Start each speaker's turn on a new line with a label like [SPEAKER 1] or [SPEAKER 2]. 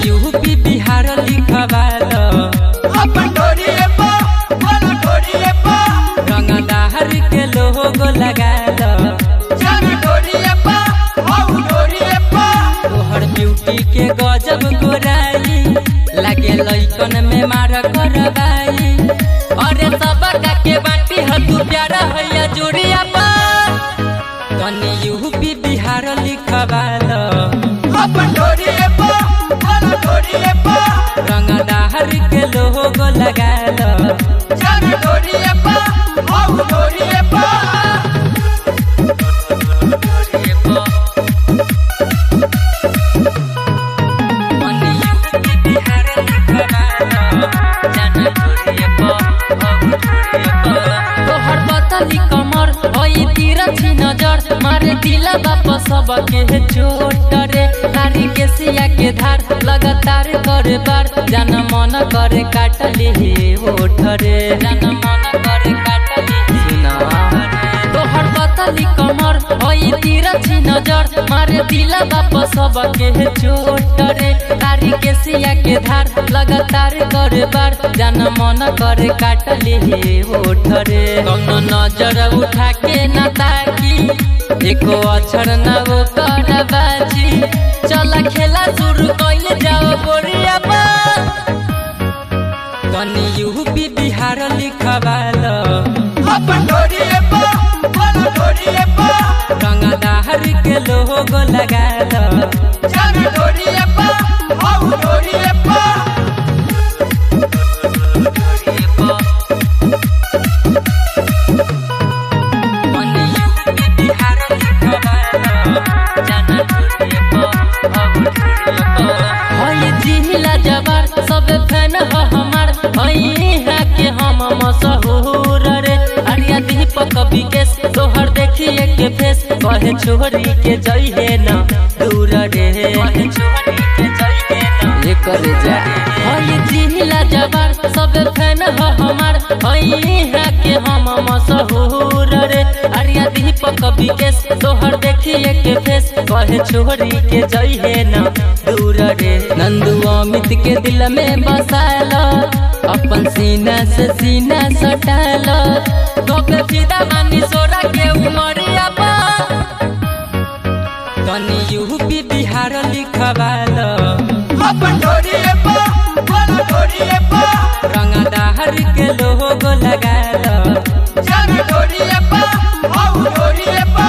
[SPEAKER 1] UP Bihar लिखवालो
[SPEAKER 2] अपन ढोरिए पा वाला ढोरिए पा
[SPEAKER 1] रंगदार के लोगो लगालो
[SPEAKER 2] जग ढोरिए पा हाउ ढोरिए पा
[SPEAKER 1] तोहर ब्यूटी के गजब गोराई लगे लइकन में मार करवाई अरे सबका के बाटी ह तू प्यारा हैया जोड़िया पा तनी यूपी बिहार लिखवालो
[SPEAKER 2] अपन ढोरिए पा वाला ढोरिए पा
[SPEAKER 1] रंगदार के लोगो लगालो
[SPEAKER 2] जग ढोरिए पा हाउ ढोरिए पा
[SPEAKER 1] तोहर बतली कमर होई तिरछी नजर मारे दिला वापस सबके चोट रे तारी के सिया के धार लगातार करे बार जान मन करे काटली ओठ रे जान मन करे काटली सुना तोहर बतली कमर होई तिरछी नजर मारे दिला वापस सबके चोट रे तारी के सिया के धार लगातार करे बार जान मन करे काटली ओठ रे कौनो नजर उठा के न ताकी एको अक्षर न वो करबाजी चला खेला शुरू कइले जाओ गोरिया बा तनी यूपी बिहार लिखवालो
[SPEAKER 2] अपन ढोरिए पा वाला ढोरिए पा
[SPEAKER 1] रंगदार के लोगो लगालो
[SPEAKER 2] जग ढोरिए पा हाउ ढोरिए पा
[SPEAKER 1] जिला जबर सब फैन हो हमार के हम मशहूर रे अरिया दीपक विकेश तोहर देखिए के फेस कहे छोरी के जइहे न दूर रे कहे छोरी के जइहे न ये कर जा जिला जबर सब फैन हो हमार के हम मशहूर रे अरिया दीपक विकेश तोहर देखिए के फेस कहे छोरी के जइहे न दूर रे नंदू अमित के दिल में बसालो अपन सीना से सीना सटालो कबे फिदा मानी सोरा के उमरिया पा तनी यूपी बिहार लिखवालो
[SPEAKER 2] अपन ढोरिए पा वाला ढोरिए पा
[SPEAKER 1] रंगदार के लोगो लगालो
[SPEAKER 2] जग ढोरिए पा हाउ ढोरिए पा